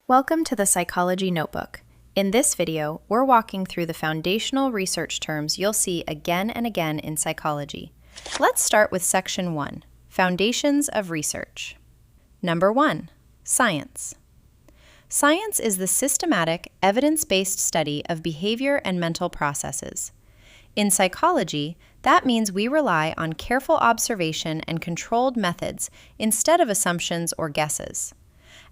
Welcome to the Psychology Notebook. In this video, we're walking through the foundational research terms you'll see again and again in psychology. Let's start with Section 1, Foundations of Research. Number 1, Science. Science is the systematic, evidence-based study of behavior and mental processes. In psychology, that means we rely on careful observation and controlled methods instead of assumptions or guesses.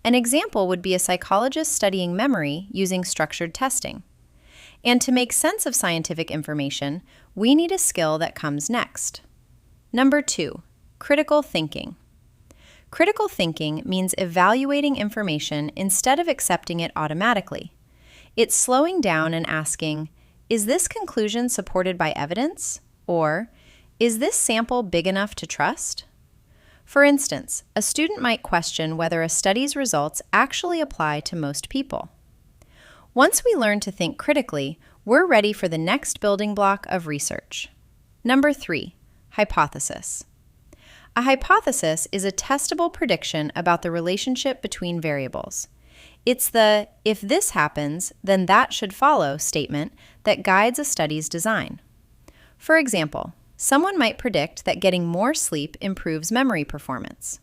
An example would be a psychologist studying memory using structured testing. And to make sense of scientific information, we need a skill that comes next. Number 2, critical thinking. Critical thinking means evaluating information instead of accepting it automatically. It's slowing down and asking, is this conclusion supported by evidence? Or, is this sample big enough to trust? For instance, a student might question whether a study's results actually apply to most people. Once we learn to think critically, we're ready for the next building block of research. Number 3, hypothesis. A hypothesis is a testable prediction about the relationship between variables. It's the "if this happens, then that should follow" statement that guides a study's design. For example, someone might predict that getting more sleep improves memory performance.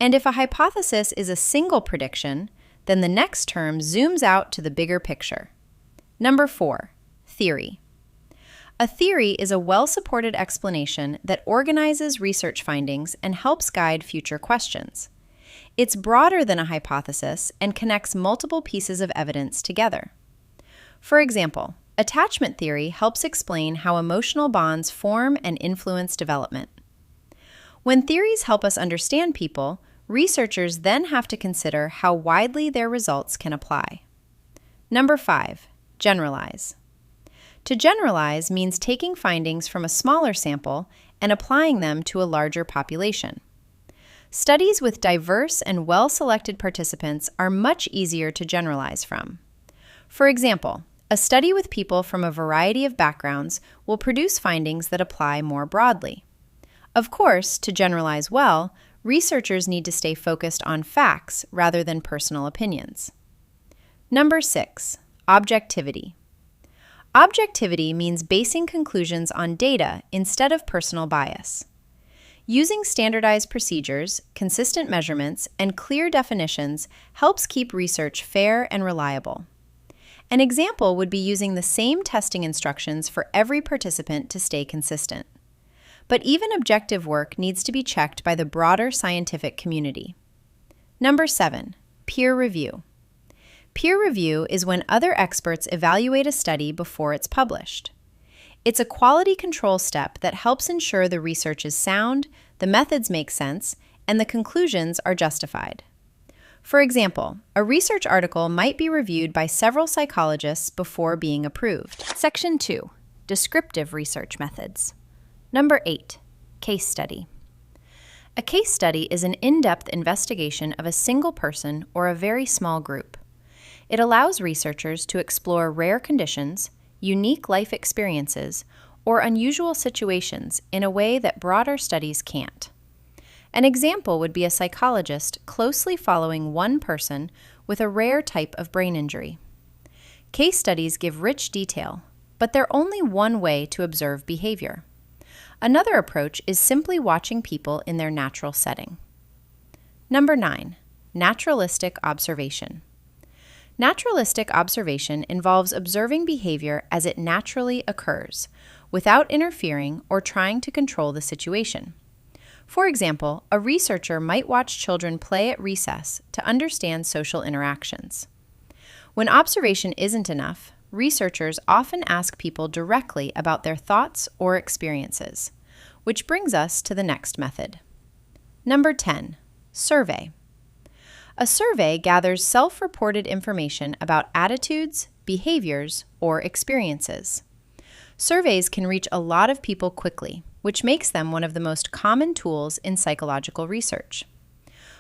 And if a hypothesis is a single prediction, then the next term zooms out to the bigger picture. Number 4, theory. A theory is a well-supported explanation that organizes research findings and helps guide future questions. It's broader than a hypothesis and connects multiple pieces of evidence together. For example, attachment theory helps explain how emotional bonds form and influence development. When theories help us understand people, researchers then have to consider how widely their results can apply. Number 5, generalize. To generalize means taking findings from a smaller sample and applying them to a larger population. Studies with diverse and well-selected participants are much easier to generalize from. For example, a study with people from a variety of backgrounds will produce findings that apply more broadly. Of course, to generalize well, researchers need to stay focused on facts rather than personal opinions. Number 6, objectivity. Objectivity means basing conclusions on data instead of personal bias. Using standardized procedures, consistent measurements, and clear definitions helps keep research fair and reliable. An example would be using the same testing instructions for every participant to stay consistent. But even objective work needs to be checked by the broader scientific community. Number 7, peer review. Peer review is when other experts evaluate a study before it's published. It's a quality control step that helps ensure the research is sound, the methods make sense, and the conclusions are justified. For example, a research article might be reviewed by several psychologists before being approved. Section 2, descriptive research methods. Number 8, case study. A case study is an in-depth investigation of a single person or a very small group. It allows researchers to explore rare conditions, unique life experiences, or unusual situations in a way that broader studies can't. An example would be a psychologist closely following one person with a rare type of brain injury. Case studies give rich detail, but they're only one way to observe behavior. Another approach is simply watching people in their natural setting. Number 9, naturalistic observation. Naturalistic observation involves observing behavior as it naturally occurs, without interfering or trying to control the situation. For example, a researcher might watch children play at recess to understand social interactions. When observation isn't enough, researchers often ask people directly about their thoughts or experiences, which brings us to the next method. Number 10, survey. A survey gathers self-reported information about attitudes, behaviors, or experiences. Surveys can reach a lot of people quickly, which makes them one of the most common tools in psychological research.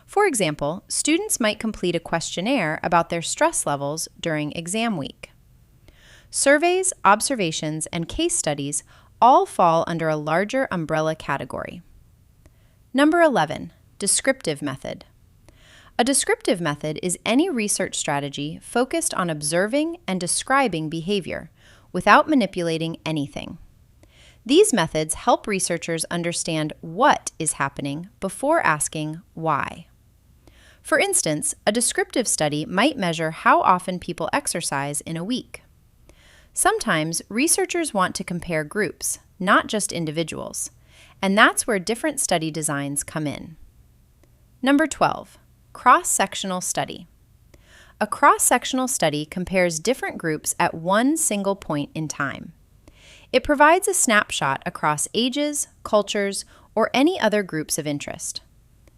For example, students might complete a questionnaire about their stress levels during exam week. Surveys, observations, and case studies all fall under a larger umbrella category. Number 11, descriptive method. A descriptive method is any research strategy focused on observing and describing behavior without manipulating anything. These methods help researchers understand what is happening before asking why. For instance, a descriptive study might measure how often people exercise in a week. Sometimes researchers want to compare groups, not just individuals, and that's where different study designs come in. Number 12, cross-sectional study. A cross-sectional study compares different groups at one single point in time. It provides a snapshot across ages, cultures, or any other groups of interest.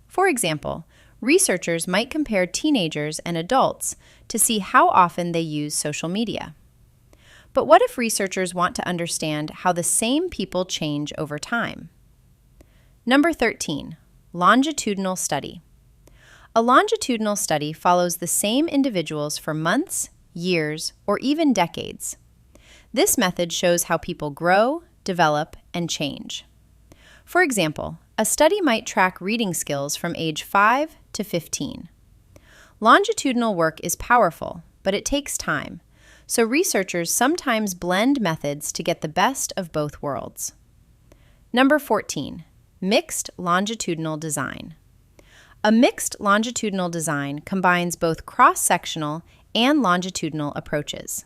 For example, researchers might compare teenagers and adults to see how often they use social media. But what if researchers want to understand how the same people change over time? Number 13, longitudinal study. A longitudinal study follows the same individuals for months, years, or even decades. This method shows how people grow, develop, and change. For example, a study might track reading skills from age 5 to 15. Longitudinal work is powerful, but it takes time, so researchers sometimes blend methods to get the best of both worlds. Number 14, mixed longitudinal design. A mixed longitudinal design combines both cross-sectional and longitudinal approaches.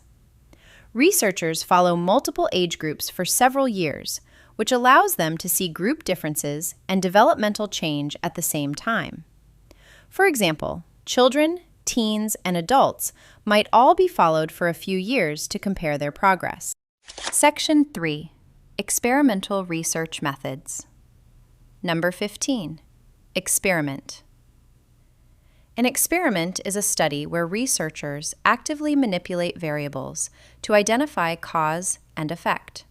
Researchers follow multiple age groups for several years, which allows them to see group differences and developmental change at the same time. For example, children, teens, and adults might all be followed for a few years to compare their progress. Section 3, experimental research methods. Number 15, experiment. An experiment is a study where researchers actively manipulate variables to identify cause and effect.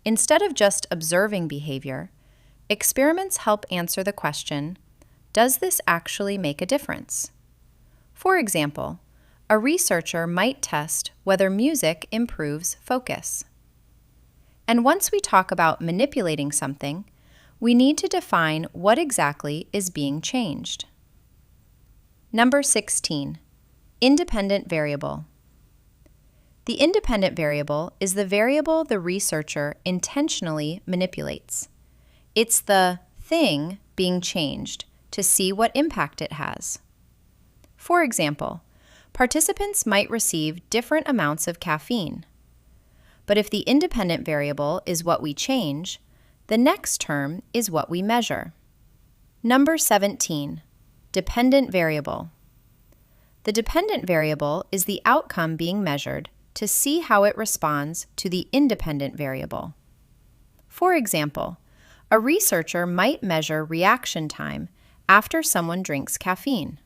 Instead of just observing behavior, experiments help answer the question, does this actually make a difference? For example, a researcher might test whether music improves focus. And once we talk about manipulating something, we need to define what exactly is being changed. Number 16, independent variable. The independent variable is the variable the researcher intentionally manipulates. It's the thing being changed to see what impact it has. For example, participants might receive different amounts of caffeine. But if the independent variable is what we change, the next term is what we measure. Number 17, dependent variable. The dependent variable is the outcome being measured to see how it responds to the independent variable. For example, a researcher might measure reaction time after someone drinks caffeine.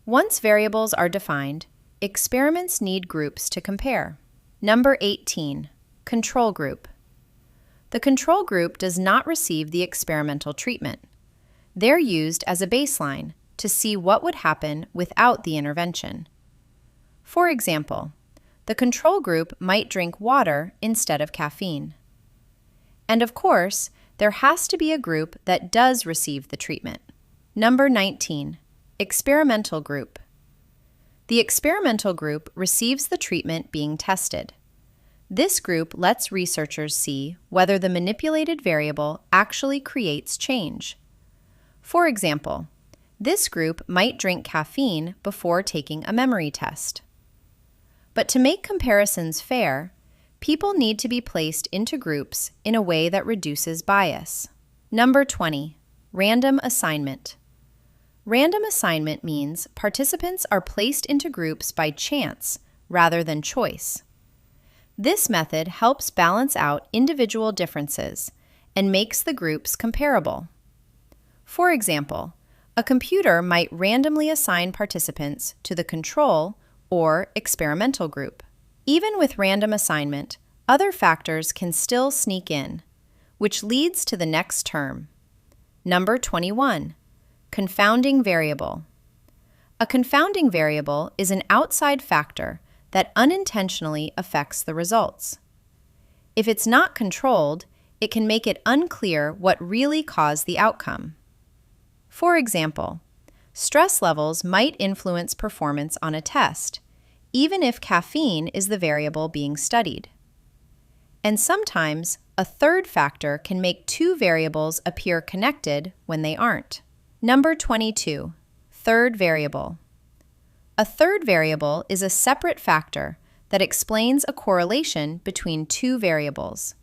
Once variables are defined, experiments need groups to compare. Number 18, control group. The control group does not receive the experimental treatment. They're used as a baseline to see what would happen without the intervention. For example, the control group might drink water instead of caffeine. And of course, there has to be a group that does receive the treatment. Number 19, experimental group. The experimental group receives the treatment being tested. This group lets researchers see whether the manipulated variable actually creates change. For example, this group might drink caffeine before taking a memory test. But to make comparisons fair, people need to be placed into groups in a way that reduces bias. Number 20, random assignment. Random assignment means participants are placed into groups by chance rather than choice. This method helps balance out individual differences and makes the groups comparable. For example, a computer might randomly assign participants to the control or experimental group. Even with random assignment, other factors can still sneak in, which leads to the next term. Number 21, confounding variable. A confounding variable is an outside factor that unintentionally affects the results. If it's not controlled, it can make it unclear what really caused the outcome. For example, Stress levels might influence performance on a test, even if caffeine is the variable being studied. And sometimes, a third factor can make two variables appear connected when they aren't. Number 22, third variable. A third variable is a separate factor that explains a correlation between two variables.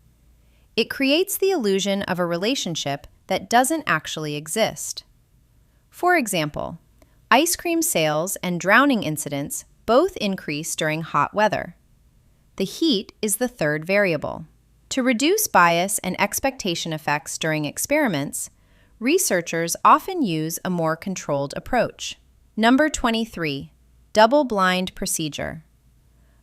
It creates the illusion of a relationship that doesn't actually exist. For example, ice cream sales and drowning incidents both increase during hot weather. The heat is the third variable. To reduce bias and expectation effects during experiments, researchers often use a more controlled approach. Number 23, double-blind procedure.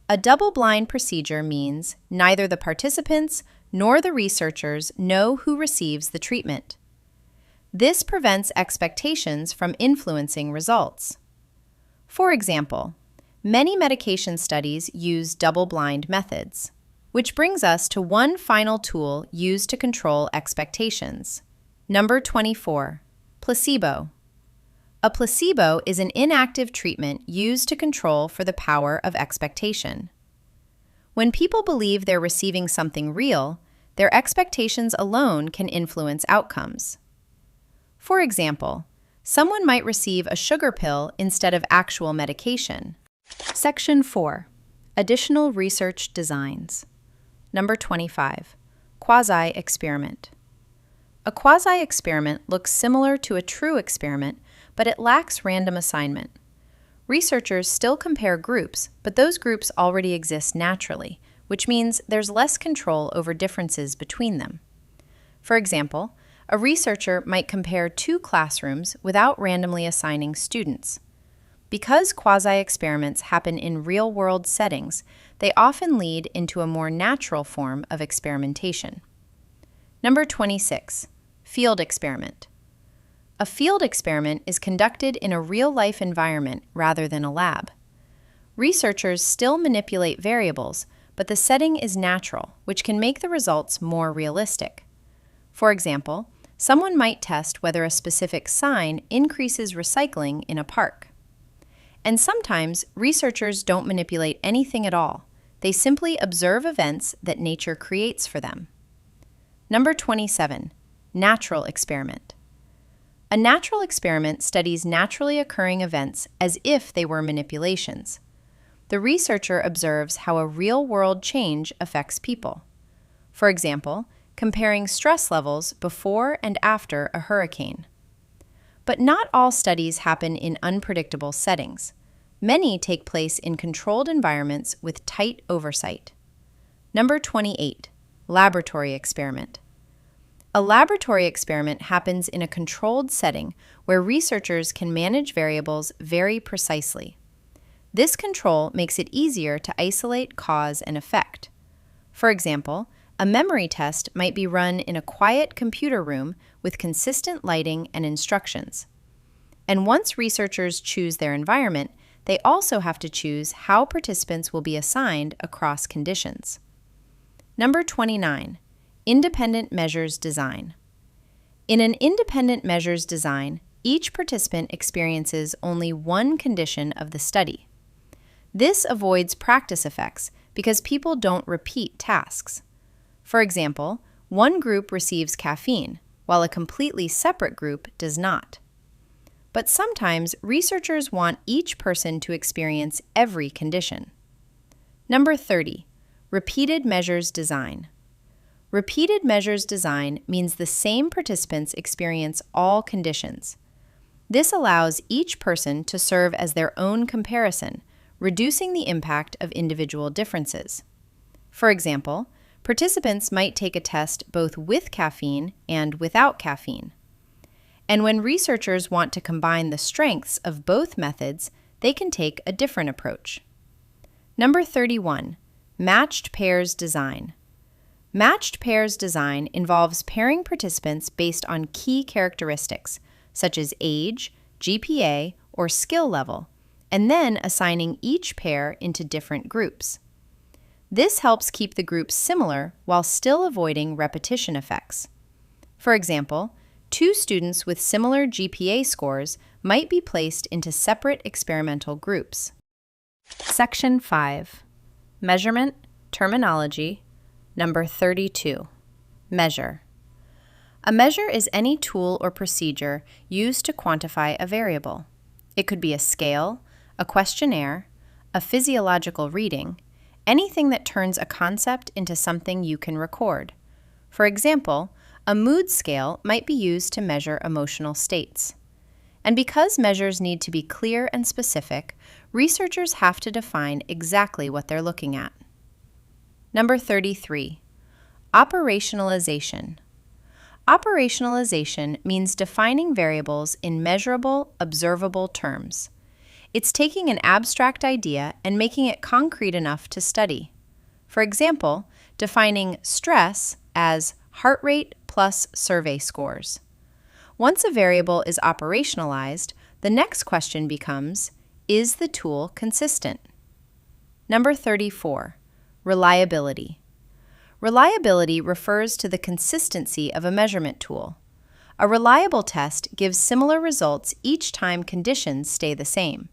A double-blind procedure means neither the participants nor the researchers know who receives the treatment. This prevents expectations from influencing results. For example, many medication studies use double-blind methods, which brings us to one final tool used to control expectations. Number 24, placebo. A placebo is an inactive treatment used to control for the power of expectation. When people believe they're receiving something real, their expectations alone can influence outcomes. For example, someone might receive a sugar pill instead of actual medication. Section 4. Additional research designs. Number 25. Quasi-experiment. A quasi-experiment looks similar to a true experiment, but it lacks random assignment. Researchers still compare groups, but those groups already exist naturally, which means there's less control over differences between them. For example, a researcher might compare two classrooms without randomly assigning students. Because quasi-experiments happen in real-world settings, they often lead into a more natural form of experimentation. Number 26. Field experiment. A field experiment is conducted in a real-life environment rather than a lab. Researchers still manipulate variables, but the setting is natural, which can make the results more realistic. For example, someone might test whether a specific sign increases recycling in a park. And sometimes, researchers don't manipulate anything at all. They simply observe events that nature creates for them. Number 27. Natural experiment. A natural experiment studies naturally occurring events as if they were manipulations. The researcher observes how a real-world change affects people. For example, comparing stress levels before and after a hurricane. But not all studies happen in unpredictable settings. Many take place in controlled environments with tight oversight. Number 28. Laboratory experiment. A laboratory experiment happens in a controlled setting where researchers can manage variables very precisely. This control makes it easier to isolate cause and effect. For example, a memory test might be run in a quiet computer room with consistent lighting and instructions. And once researchers choose their environment, they also have to choose how participants will be assigned across conditions. Number 29. Independent measures design. In an independent measures design, each participant experiences only one condition of the study. This avoids practice effects because people don't repeat tasks. For example, one group receives caffeine, while a completely separate group does not. But sometimes researchers want each person to experience every condition. Number 30. Repeated measures design. Repeated measures design means the same participants experience all conditions. This allows each person to serve as their own comparison, reducing the impact of individual differences. For example, participants might take a test both with caffeine and without caffeine. And when researchers want to combine the strengths of both methods, they can take a different approach. Number 31. Matched pairs design. Matched pairs design involves pairing participants based on key characteristics, such as age, GPA, or skill level, and then assigning each pair into different groups. This helps keep the groups similar while still avoiding repetition effects. For example, two students with similar GPA scores might be placed into separate experimental groups. Section 5. Measurement, Terminology, number 32. Measure. A measure is any tool or procedure used to quantify a variable. It could be a scale, a questionnaire, a physiological reading, anything that turns a concept into something you can record. For example, a mood scale might be used to measure emotional states. And because measures need to be clear and specific, researchers have to define exactly what they're looking at. Number 33. Operationalization. Operationalization means defining variables in measurable, observable terms. It's taking an abstract idea and making it concrete enough to study. For example, defining stress as heart rate plus survey scores. Once a variable is operationalized, the next question becomes, is the tool consistent? Number 34. Reliability. Reliability refers to the consistency of a measurement tool. A reliable test gives similar results each time conditions stay the same.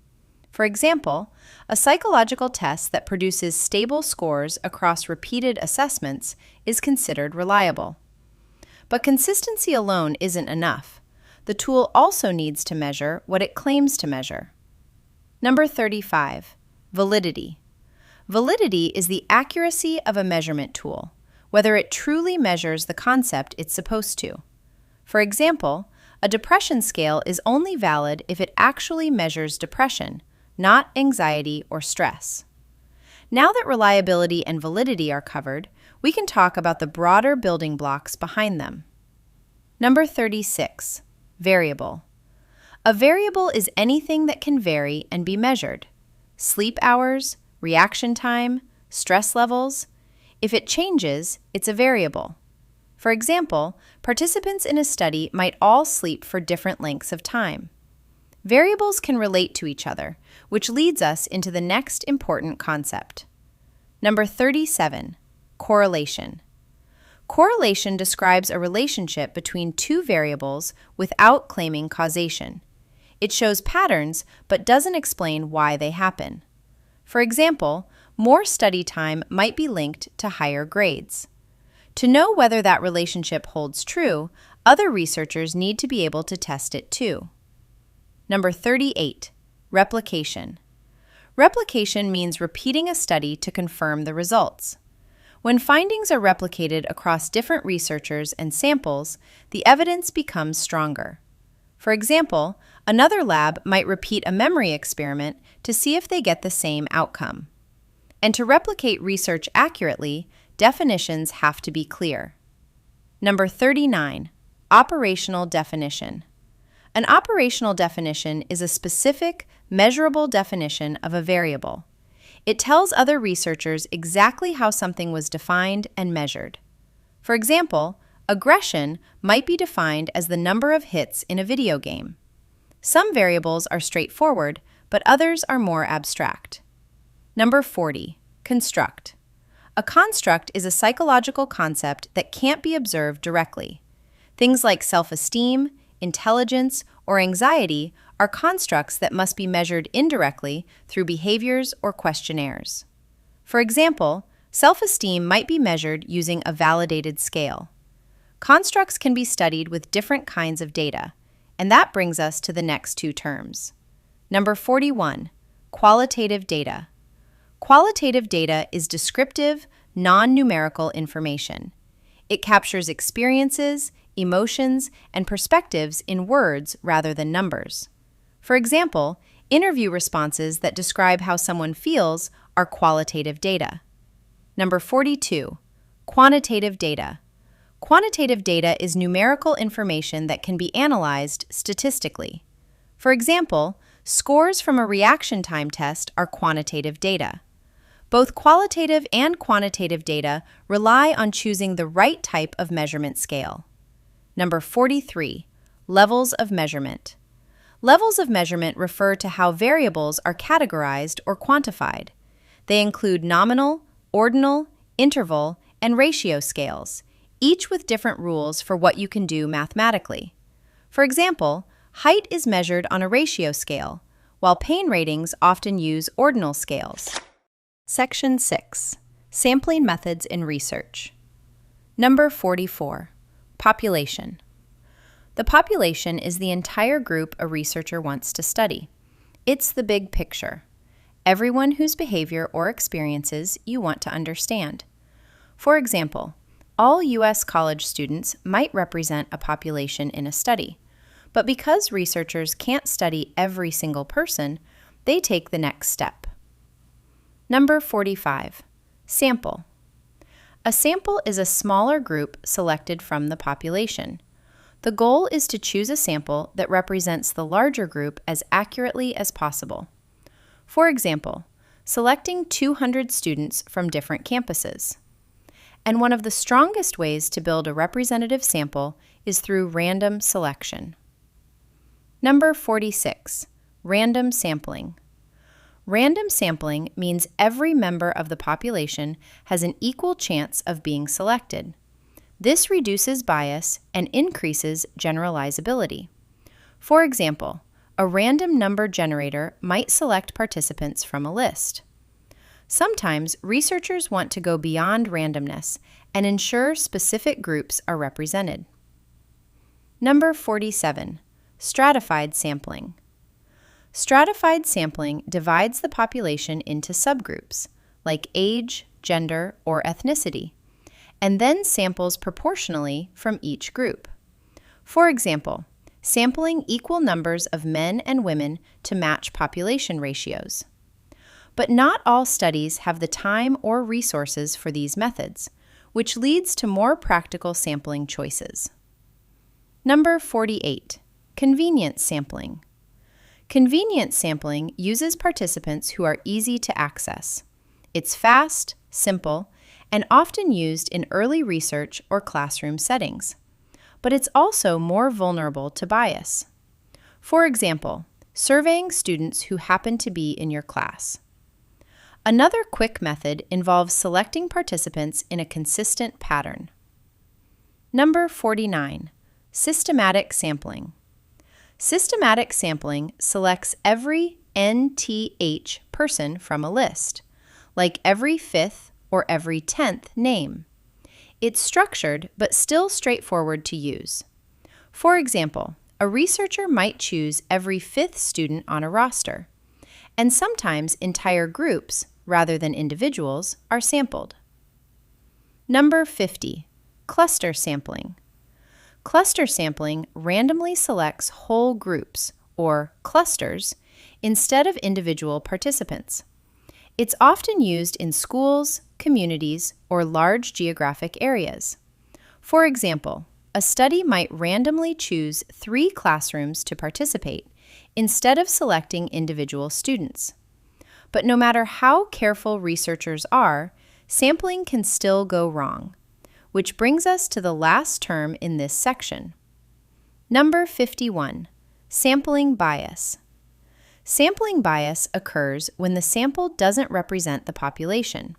For example, a psychological test that produces stable scores across repeated assessments is considered reliable. But consistency alone isn't enough. The tool also needs to measure what it claims to measure. Number 35. Validity. Validity is the accuracy of a measurement tool, whether it truly measures the concept it's supposed to. For example, a depression scale is only valid if it actually measures depression, not anxiety or stress. Now that reliability and validity are covered, we can talk about the broader building blocks behind them. Number 36. Variable. A variable is anything that can vary and be measured. Sleep hours, reaction time, stress levels. If it changes, it's a variable. For example, participants in a study might all sleep for different lengths of time. Variables can relate to each other, which leads us into the next important concept. Number 37. Correlation. Correlation describes a relationship between two variables without claiming causation. It shows patterns but doesn't explain why they happen. For example, more study time might be linked to higher grades. To know whether that relationship holds true, other researchers need to be able to test it too. Number 38. Replication. Replication means repeating a study to confirm the results. When findings are replicated across different researchers and samples, the evidence becomes stronger. For example, another lab might repeat a memory experiment to see if they get the same outcome. And to replicate research accurately, definitions have to be clear. Number 39. Operational definition. An operational definition is a specific, measurable definition of a variable. It tells other researchers exactly how something was defined and measured. For example, aggression might be defined as the number of hits in a video game. Some variables are straightforward, but others are more abstract. Number 40. Construct. A construct is a psychological concept that can't be observed directly. Things like self-esteem, intelligence, or anxiety are constructs that must be measured indirectly through behaviors or questionnaires. For example, self-esteem might be measured using a validated scale. Constructs can be studied with different kinds of data, and that brings us to the next two terms. Number 41. Qualitative data. Qualitative data is descriptive, non-numerical information. It captures experiences, emotions, and perspectives in words rather than numbers. For example, interview responses that describe how someone feels are qualitative data. Number 42. Quantitative data. Quantitative data is numerical information that can be analyzed statistically. For example, scores from a reaction time test are quantitative data. Both qualitative and quantitative data rely on choosing the right type of measurement scale. Number 43. Levels of measurement. Levels of measurement refer to how variables are categorized or quantified. They include nominal, ordinal, interval, and ratio scales, each with different rules for what you can do mathematically. For example, Height is measured on a ratio scale, while pain ratings often use ordinal scales. Section 6. Sampling Methods in Research. Number 44. Population. The population is the entire group a researcher wants to study. It's the big picture. Everyone whose behavior or experiences you want to understand. For example, all U.S. college students might represent a population in a study, but because researchers can't study every single person, they take the next step. Number 45. Sample. A sample is a smaller group selected from the population. The goal is to choose a sample that represents the larger group as accurately as possible. For example, selecting 200 students from different campuses. And one of the strongest ways to build a representative sample is through random selection. Number 46. Random sampling. Random sampling means every member of the population has an equal chance of being selected. This reduces bias and increases generalizability. For example, a random number generator might select participants from a list. Sometimes researchers want to go beyond randomness and ensure specific groups are represented. Number 47. Stratified sampling. Stratified sampling divides the population into subgroups, like age, gender, or ethnicity, and then samples proportionally from each group. For example, sampling equal numbers of men and women to match population ratios. But not all studies have the time or resources for these methods, which leads to more practical sampling choices. Number 48. Convenience sampling. Convenience sampling uses participants who are easy to access. It's fast, simple, and often used in early research or classroom settings. But it's also more vulnerable to bias. For example, surveying students who happen to be in your class. Another quick method involves selecting participants in a consistent pattern. Number 49. Systematic sampling. Systematic sampling selects every NTH person from a list, like every 5th or every 10th name. It's structured but still straightforward to use. For example, a researcher might choose every 5th student on a roster, and sometimes entire groups, rather than individuals, are sampled. Number 50. Cluster sampling. Cluster sampling randomly selects whole groups, or clusters, instead of individual participants. It's often used in schools, communities, or large geographic areas. For example, a study might randomly choose 3 classrooms to participate instead of selecting individual students. But no matter how careful researchers are, sampling can still go wrong, which brings us to the last term in this section. Number 51. Sampling bias. Sampling bias occurs when the sample doesn't represent the population.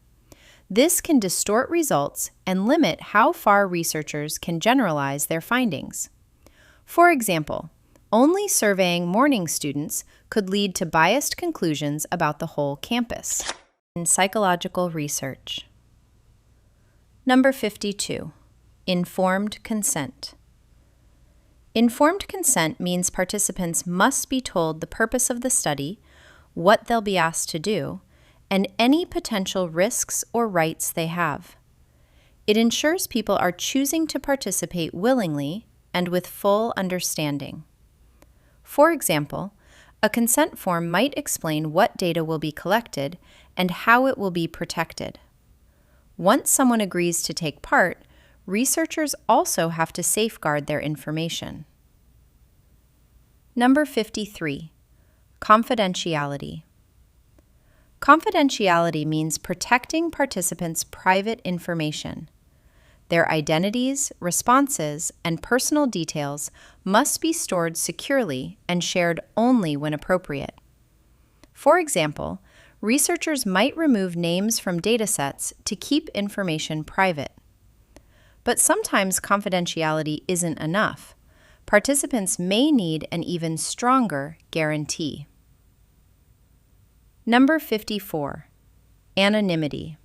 This can distort results and limit how far researchers can generalize their findings. For example, only surveying morning students could lead to biased conclusions about the whole campus. In psychological research. Number 52. Informed consent. Informed consent means participants must be told the purpose of the study, what they'll be asked to do, and any potential risks or rights they have. It ensures people are choosing to participate willingly and with full understanding. For example, a consent form might explain what data will be collected and how it will be protected. Once someone agrees to take part, researchers also have to safeguard their information. Number 53. Confidentiality. Confidentiality means protecting participants' private information. Their identities, responses, and personal details must be stored securely and shared only when appropriate. For example, researchers might remove names from datasets to keep information private. But sometimes confidentiality isn't enough. participants may need an even stronger guarantee. Number 54, anonymity.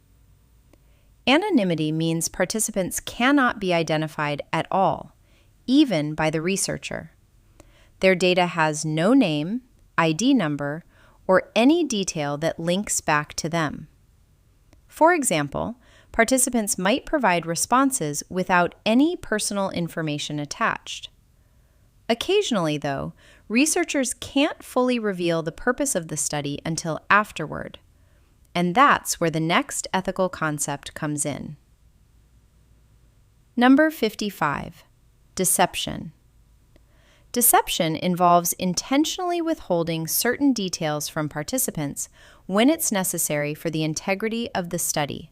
Anonymity means participants cannot be identified at all, even by the researcher. Their data has no name, ID number, or any detail that links back to them. For example, participants might provide responses without any personal information attached. Occasionally, though, researchers can't fully reveal the purpose of the study until afterward, and that's where the next ethical concept comes in. Number 55, deception. Deception involves intentionally withholding certain details from participants when it's necessary for the integrity of the study,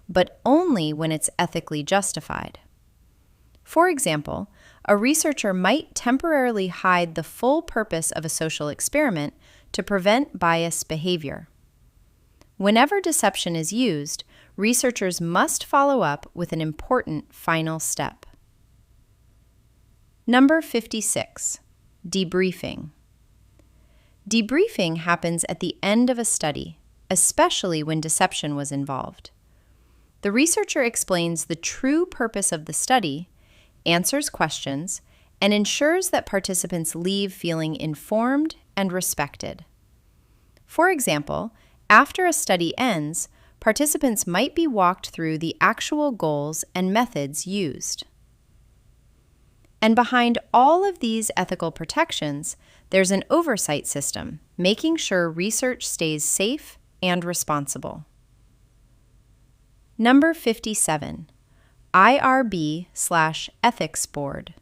but only when it's ethically justified. For example, a researcher might temporarily hide the full purpose of a social experiment to prevent biased behavior. Whenever deception is used, researchers must follow up with an important final step. Number 56, debriefing. Debriefing happens at the end of a study, especially when deception was involved. The researcher explains the true purpose of the study, answers questions, and ensures that participants leave feeling informed and respected. For example, after a study ends, participants might be walked through the actual goals and methods used. And behind all of these ethical protections, there's an oversight system, making sure research stays safe and responsible. Number 57, IRB/Ethics Board.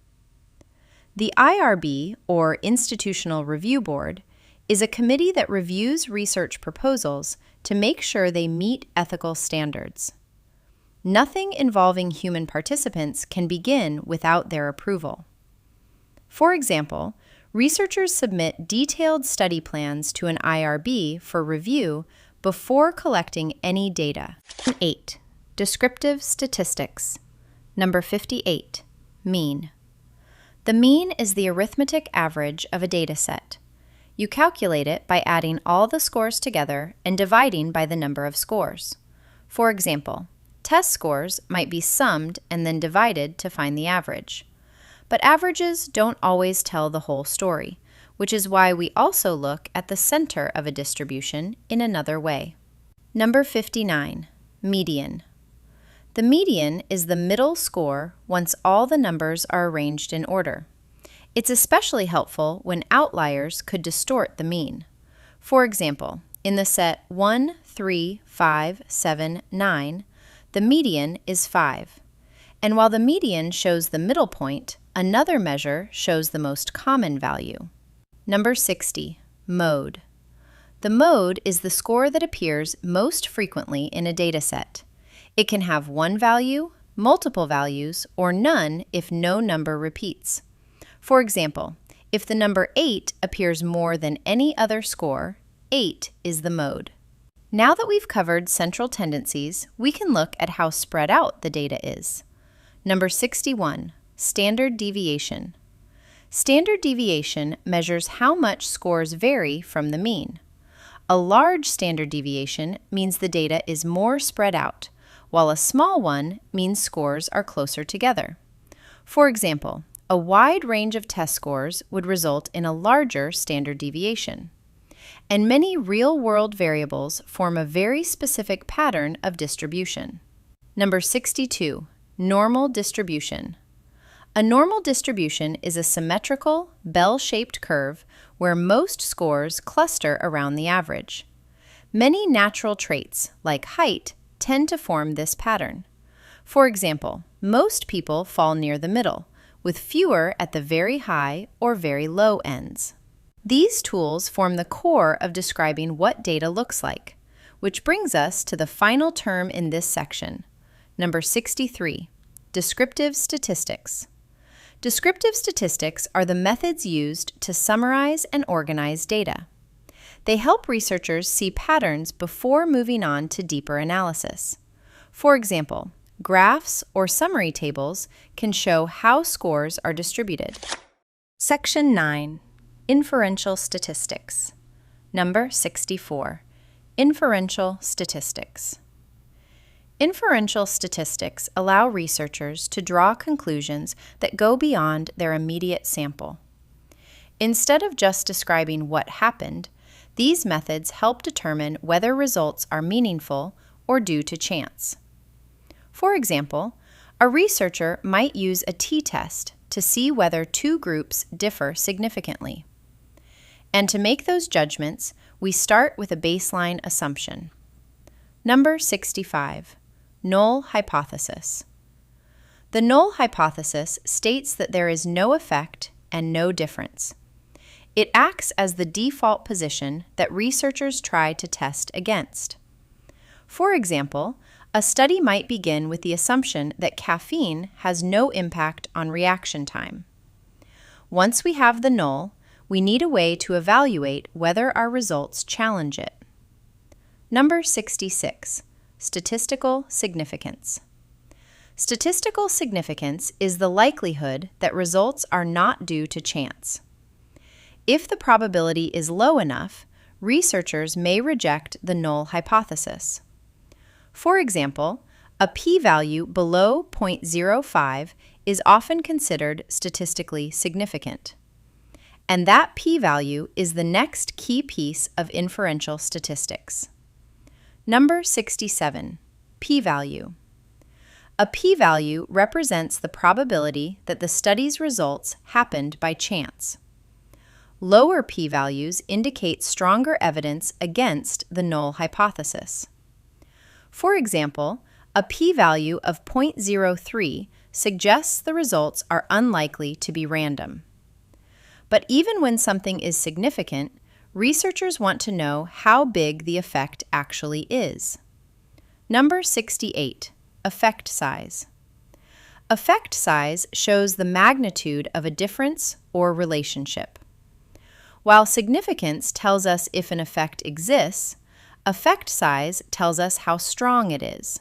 The IRB, or Institutional Review Board, is a committee that reviews research proposals to make sure they meet ethical standards. Nothing involving human participants can begin without their approval. For example, researchers submit detailed study plans to an IRB for review before collecting any data. 8. Descriptive statistics. Number 58. Mean. The mean is the arithmetic average of a data set. You calculate it by adding all the scores together and dividing by the number of scores. For example, test scores might be summed and then divided to find the average. But averages don't always tell the whole story, which is why we also look at the center of a distribution in another way. Number 59, median. The median is the middle score once all the numbers are arranged in order. It's especially helpful when outliers could distort the mean. For example, in the set 1, 3, 5, 7, 9, the median is 5. And while the median shows the middle point, another measure shows the most common value. Number 60, mode. The mode is the score that appears most frequently in a data set. It can have one value, multiple values, or none if no number repeats. For example, if the number 8 appears more than any other score, 8 is the mode. Now that we've covered central tendencies, we can look at how spread out the data is. Number 61, standard deviation. Standard deviation measures how much scores vary from the mean. A large standard deviation means the data is more spread out, while a small one means scores are closer together. For example, a wide range of test scores would result in a larger standard deviation. And many real-world variables form a very specific pattern of distribution. Number 62, normal distribution. A normal distribution is a symmetrical, bell-shaped curve where most scores cluster around the average. Many natural traits, like height, tend to form this pattern. For example, most people fall near the middle, with fewer at the very high or very low ends. These tools form the core of describing what data looks like, which brings us to the final term in this section, number 63, descriptive statistics. Descriptive statistics are the methods used to summarize and organize data. They help researchers see patterns before moving on to deeper analysis. For example, graphs or summary tables can show how scores are distributed. Section 9. Inferential Statistics. Number 64. Inferential Statistics. Inferential statistics allow researchers to draw conclusions that go beyond their immediate sample. Instead of just describing what happened, these methods help determine whether results are meaningful or due to chance. For example, a researcher might use a t-test to see whether two groups differ significantly. And to make those judgments, we start with a baseline assumption. Number 65. Null hypothesis. The null hypothesis states that there is no effect and no difference. It acts as the default position that researchers try to test against. For example, a study might begin with the assumption that caffeine has no impact on reaction time. Once we have the null, we need a way to evaluate whether our results challenge it. Number 66. Statistical significance. Statistical significance is the likelihood that results are not due to chance. If the probability is low enough, researchers may reject the null hypothesis. For example, a p-value below 0.05 is often considered statistically significant. And that p-value is the next key piece of inferential statistics. Number 67. P-value. A p-value represents the probability that the study's results happened by chance. Lower p-values indicate stronger evidence against the null hypothesis. For example, a p-value of 0.03 suggests the results are unlikely to be random. But even when something is significant, researchers want to know how big the effect actually is. Number 68. Effect size. Effect size shows the magnitude of a difference or relationship. While significance tells us if an effect exists, effect size tells us how strong it is.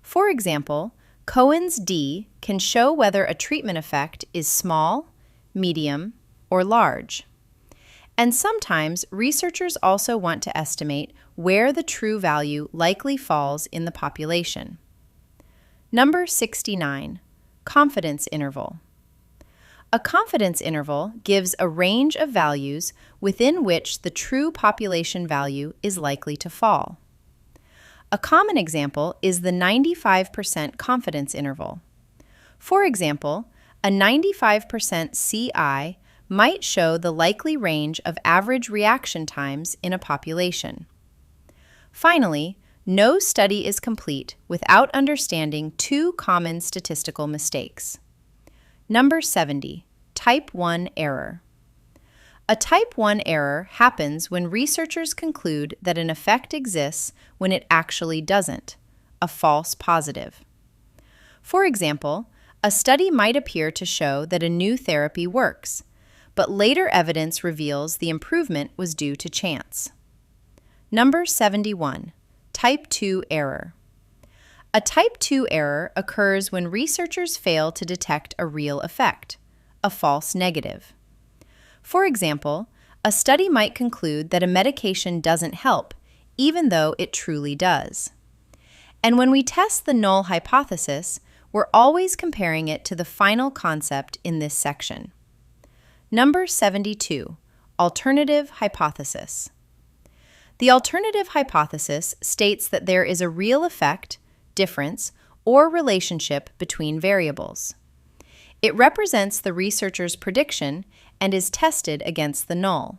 For example, Cohen's d can show whether a treatment effect is small, medium, or large. And sometimes researchers also want to estimate where the true value likely falls in the population. Number 69. Confidence interval. A confidence interval gives a range of values within which the true population value is likely to fall. A common example is the 95% confidence interval. For example, a 95% CI might show the likely range of average reaction times in a population. Finally, no study is complete without understanding two common statistical mistakes. Number 70. Type 1 error. A type 1 error happens when researchers conclude that an effect exists when it actually doesn't, a false positive. For example, a study might appear to show that a new therapy works, but later evidence reveals the improvement was due to chance. Number 71. Type 2 error. A type 2 error occurs when researchers fail to detect a real effect, a false negative. For example, a study might conclude that a medication doesn't help, even though it truly does. And when we test the null hypothesis, we're always comparing it to the final concept in this section. Number 72. Alternative hypothesis. The alternative hypothesis states that there is a real effect, difference, or relationship between variables. It represents the researcher's prediction and is tested against the null.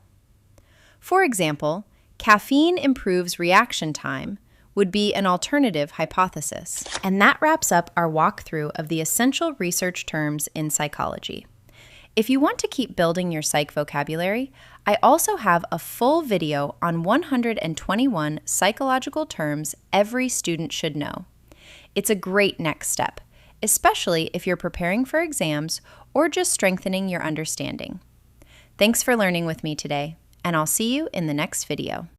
For example, caffeine improves reaction time would be an alternative hypothesis. And that wraps up our walkthrough of the essential research terms in psychology. If you want to keep building your psych vocabulary, I also have a full video on 121 psychological terms every student should know. It's a great next step, especially if you're preparing for exams or just strengthening your understanding. Thanks for learning with me today, and I'll see you in the next video.